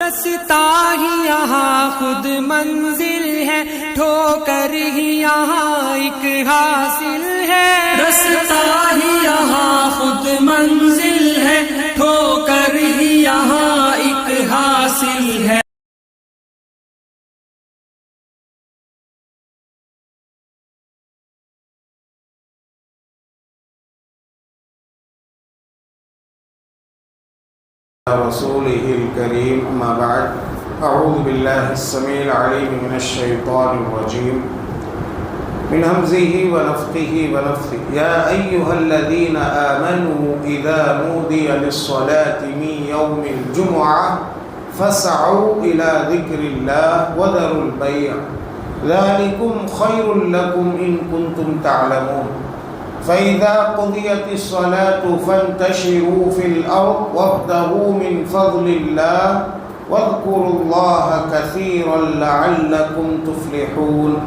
رستہ ہی یہاں خود منزل ہے، ٹھوکر ہی یہاں ایک حاصل ہے، رستہ ہی یہاں خود منزل ہے، ٹھوکر ہی یہاں ایک حاصل ہے۔ رسوله الكريم أما بعد أعوذ بالله السميع العليم من الشيطان الرجيم من همزه ونفخه ونفثه يا أيها الذين آمنوا إذا نودي للصلاة من يوم الجمعة فاسعوا إلى ذكر الله وذروا البيع ذلكم خير لكم إن كنتم تعلمون فإذا قضيت الصلاة فانتشروا في الأرض وابتغوا من فضل الله واذكروا الله كثيرا لعلكم تفلحون۔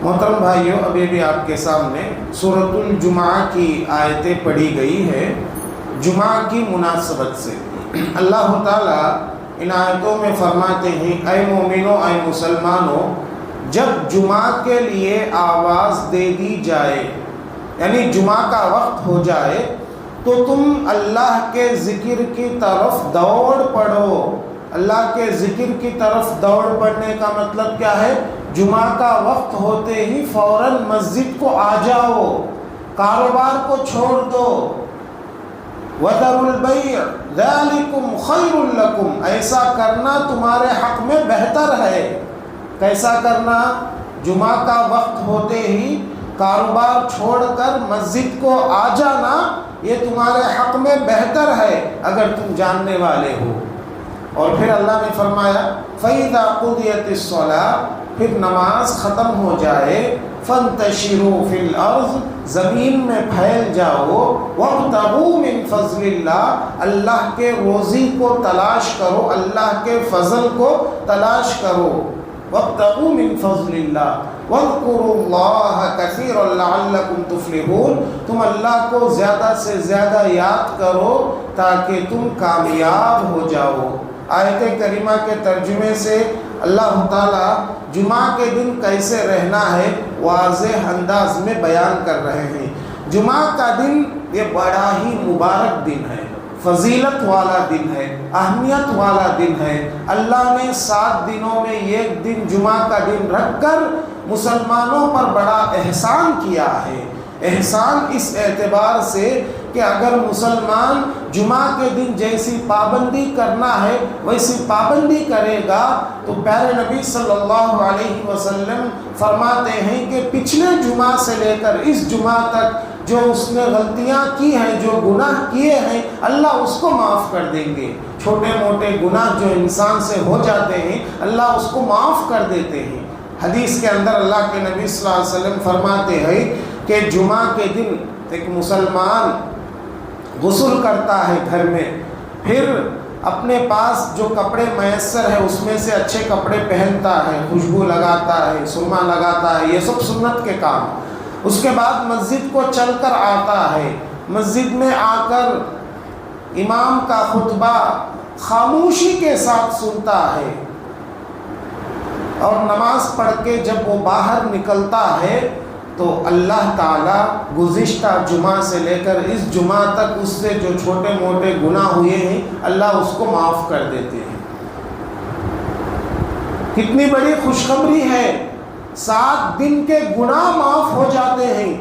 محترم بھائیو، ابھی بھی آپ کے سامنے سورۃ الجمعہ کی آیتیں پڑھی گئی ہے جمعہ کی مناسبت سے۔ اللہ تعالیٰ ان آیتوں میں فرماتے ہیں، اے مومنو، اے مسلمانوں، جب جمعہ کے لیے آواز دے دی جائے، یعنی جمعہ کا وقت ہو جائے، تو تم اللہ کے ذکر کی طرف دوڑ پڑو۔ اللہ کے ذکر کی طرف دوڑ پڑنے کا مطلب کیا ہے؟ جمعہ کا وقت ہوتے ہی فوراً مسجد کو آ جاؤ، کاروبار کو چھوڑ دو۔ وَذَرُوا الْبَيْعَ ذَلِكُمْ خَيْرٌ لَكُمْ، ایسا کرنا تمہارے حق میں بہتر ہے۔ کیسا کرنا؟ جمعہ کا وقت ہوتے ہی کاروبار چھوڑ کر مسجد کو آ جانا، یہ تمہارے حق میں بہتر ہے اگر تم جاننے والے ہو۔ اور پھر اللہ نے فرمایا فَإِذَا قُضِيَتِ الصَّلَاةُ، پھر نماز ختم ہو جائے، فَانْتَشِرُوا فِي الْأَرْضِ، زمین میں پھیل جاؤ، وَابْتَغُوا مِنْ فَضْلِ اللَّهِ، اللہ کے روزی کو تلاش کرو، اللہ کے فضل کو تلاش کرو۔ وَابْتَغُوا مِنْ فَضْلِ اللَّهِ وَاذْكُرُوا اللَّهَ كَثِيرًا لَعَلَّكُمْ تُفْلِحُونَ، تم اللہ کو زیادہ سے زیادہ یاد کرو تاکہ تم کامیاب ہو جاؤ۔ آیت کریمہ کے ترجمے سے اللہ تعالیٰ جمعہ کے دن کیسے رہنا ہے واضح انداز میں بیان کر رہے ہیں۔ جمعہ کا دن یہ بڑا ہی مبارک دن ہے، فضیلت والا دن ہے، اہمیت والا دن ہے۔ اللہ نے 7 دنوں میں ایک دن جمعہ کا دن رکھ کر مسلمانوں پر بڑا احسان کیا ہے۔ احسان اس اعتبار سے کہ اگر مسلمان جمعہ کے دن جیسی پابندی کرنا ہے ویسی پابندی کرے گا تو پیارے نبی صلی اللہ علیہ وسلم فرماتے ہیں کہ پچھلے جمعہ سے لے کر اس جمعہ تک جو اس نے غلطیاں کی ہیں، جو گناہ کیے ہیں، اللہ اس کو معاف کر دیں گے۔ چھوٹے موٹے گناہ جو انسان سے ہو جاتے ہیں اللہ اس کو معاف کر دیتے ہیں۔ حدیث کے اندر اللہ کے نبی صلی اللہ علیہ وسلم فرماتے ہیں کہ جمعہ کے دن ایک مسلمان غسل کرتا ہے گھر میں، پھر اپنے پاس جو کپڑے میسر ہے اس میں سے اچھے کپڑے پہنتا ہے، خوشبو لگاتا ہے، سرما لگاتا ہے، یہ سب سنت کے کام۔ اس کے بعد مسجد کو چل کر آتا ہے، مسجد میں آ کر امام کا خطبہ خاموشی کے ساتھ سنتا ہے، اور نماز پڑھ کے جب وہ باہر نکلتا ہے تو اللہ تعالیٰ گزشتہ جمعہ سے لے کر اس جمعہ تک اس سے جو چھوٹے موٹے گناہ ہوئے ہیں اللہ اس کو معاف کر دیتے ہیں۔ کتنی بڑی خوشخبری ہے، 7 دن کے گناہ معاف ہو جاتے ہیں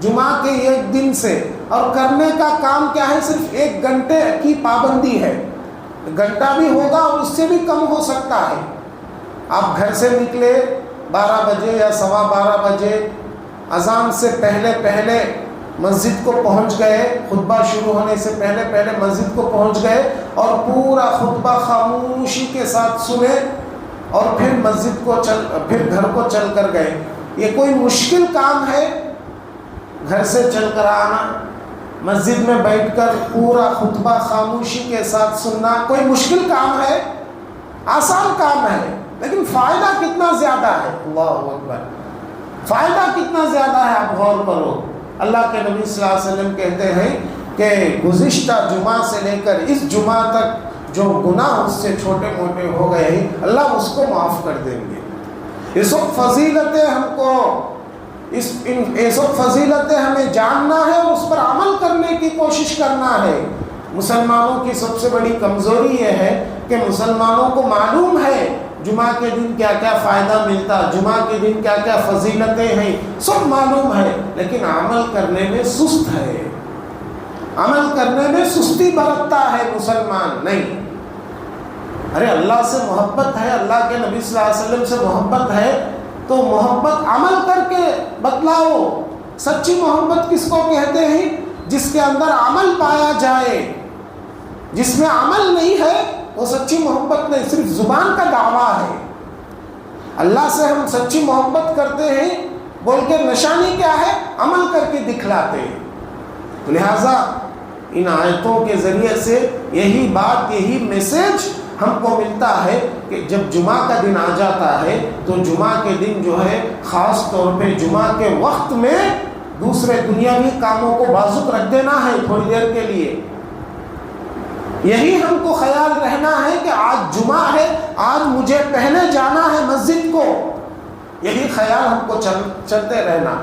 جمعہ کے ایک دن سے۔ اور کرنے کا کام کیا ہے؟ صرف 1 گھنٹے کی پابندی ہے، گھنٹہ بھی ہوگا اور اس سے بھی کم ہو سکتا ہے۔ آپ گھر سے نکلے 12 بجے یا 12:15 بجے، اذان سے پہلے مسجد کو پہنچ گئے، خطبہ شروع ہونے سے پہلے مسجد کو پہنچ گئے اور پورا خطبہ خاموشی کے ساتھ سنے، اور پھر گھر کو چل کر گئے۔ یہ کوئی مشکل کام ہے؟ گھر سے چل کر آنا، مسجد میں بیٹھ کر پورا خطبہ خاموشی کے ساتھ سننا کوئی مشکل کام ہے؟ آسان کام ہے، لیکن فائدہ کتنا زیادہ ہے۔ اللہ اکبر، فائدہ کتنا زیادہ ہے، آپ غور کرو۔ اللہ کے نبی صلی اللہ علیہ وسلم کہتے ہیں کہ گزشتہ جمعہ سے لے کر اس جمعہ تک جو گناہ اس سے چھوٹے موٹے ہو گئے ہیں اللہ اس کو معاف کر دیں گے۔ یہ سب فضیلتیں ہم کو یہ سب فضیلتیں ہمیں جاننا ہے اور اس پر عمل کرنے کی کوشش کرنا ہے۔ مسلمانوں کی سب سے بڑی کمزوری یہ ہے کہ مسلمانوں کو معلوم ہے جمعہ کے دن کیا کیا فائدہ ملتا، جمعہ کے دن کیا کیا فضیلتیں ہیں، سب معلوم ہے، لیکن عمل کرنے میں سست ہے، عمل کرنے میں سستی برتتا ہے مسلمان۔ نہیں، ارے اللہ سے محبت ہے، اللہ کے نبی صلی اللہ علیہ وسلم سے محبت ہے تو محبت عمل کر کے بتلاؤ۔ سچی محبت کس کو کہتے ہیں؟ جس کے اندر عمل پایا جائے۔ جس میں عمل نہیں ہے وہ سچی محبت نہیں، صرف زبان کا دعویٰ ہے۔ اللہ سے ہم سچی محبت کرتے ہیں بول کے نشانی کیا ہے؟ عمل کر کے دکھلاتے ہیں۔ تو لہٰذا ان آیتوں کے ذریعے سے یہی بات، یہی میسج ہم کو ملتا ہے کہ جب جمعہ کا دن آ جاتا ہے تو جمعہ کے دن جو ہے خاص طور پہ جمعہ کے وقت میں دوسرے دنیاوی کاموں کو بازک رکھ دینا ہے تھوڑی دیر کے لیے۔ یہی ہم کو خیال رہنا ہے کہ آج جمعہ ہے، آج مجھے پہلے جانا ہے مسجد کو، یہی خیال ہم کو چلتے رہنا۔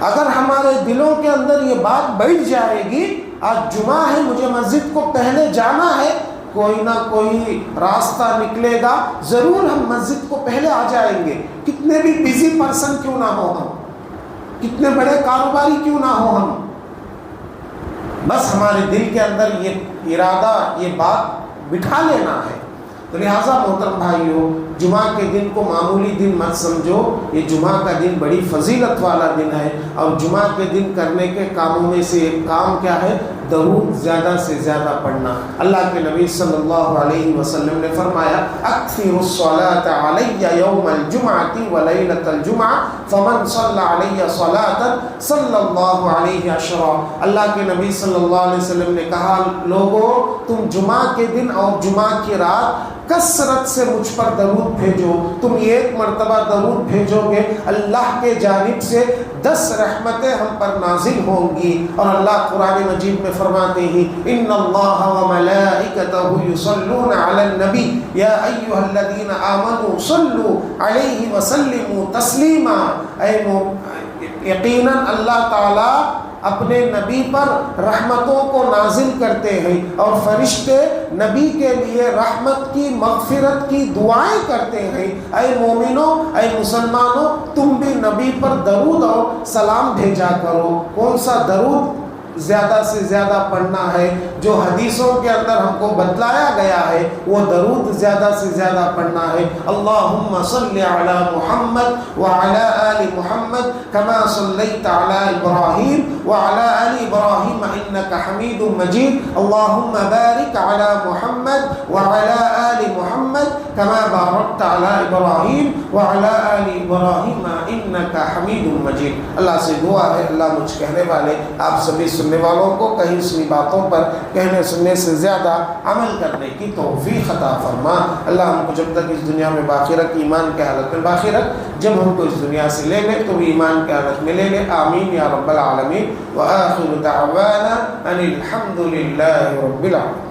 اگر ہمارے دلوں کے اندر یہ بات بیٹھ جائے گی آج جمعہ ہے، مجھے مسجد کو پہلے جانا ہے، کوئی نہ کوئی راستہ نکلے گا، ضرور ہم مسجد کو پہلے آ جائیں گے، کتنے بھی بزی پرسن کیوں نہ ہو ہم، کتنے بڑے کاروباری کیوں نہ ہو ہم، بس ہمارے دل کے اندر یہ ارادہ، یہ بات بٹھا لینا ہے۔ تو لہٰذا محترم بھائیوں، جمعہ کے دن کو معمولی دن مت سمجھو، یہ جمعہ کا دن بڑی فضیلت والا دن ہے، اور جمعہ کے دن کرنے کے کاموں میں سے ایک کام کیا ہے؟ درود زیادہ سے زیادہ پڑھنا۔ اللہ کے نبی صلی اللہ علیہ وسلم نے فرمایا اکثروا الصلاۃ علی یوم الجمعۃ ولیلۃ الجمعہ فمن صلی علی صلاۃ صلی اللہ علیہ عشرا۔ اللہ کے نبی صلی اللہ علیہ وسلم نے کہا، لوگو تم جمعہ کے دن اور جمعہ کی رات کثرت سے مجھ پر درود بھیجو، تم ایک مرتبہ درود بھیجو گے اللہ کے جانب سے 10 رحمتیں ہم پر نازل ہوں گی۔ اور اللہ قرآن مجید میں فرماتے ہیں ان اللہ وملائکتہ یصلون علی النبی یا ایھا الذین آمنوا صلوا علیہ وسلموا تسلیما۔ یقیناً اللہ تعالیٰ اپنے نبی پر رحمتوں کو نازل کرتے ہیں، اور فرشتے نبی کے لیے رحمت کی، مغفرت کی دعائیں کرتے ہیں۔ اے مومنوں، اے مسلمانوں، تم بھی نبی پر درود اور سلام بھیجا کرو۔ کون سا درود زیادہ سے زیادہ پڑھنا ہے؟ جو حدیثوں کے اندر ہم کو بتلایا گیا ہے وہ درود زیادہ سے زیادہ پڑھنا ہے۔ اللہم صلی علی محمد وعلی آل محمد کما صلیت علی ابراہیم وعلی آل ابراہیم انک حمید مجید۔ اللہم بارک علی محمد وعلی آل محمد کما بارکت علی ابراہیم وعلی آل ابراہیم انک حمید مجید۔ اللہ سے دعا ہے اللہ مجھ کہنے والے آپ سبھی سننے والوں کو کہیں سنی باتوں پر کہنے سننے سے زیادہ عمل کرنے کی توفیق عطا فرما۔ اللہ ہم کو جب تک اس دنیا میں باقی رکھ، ایمان کے حالت میں باقی رکھ، جب ہم کو اس دنیا سے لے لے تو بھی ایمان کے حالت میں لے لے، آمین یا رب العالمین۔ وآخر دعوانا ان الحمد للہ رب العالمین۔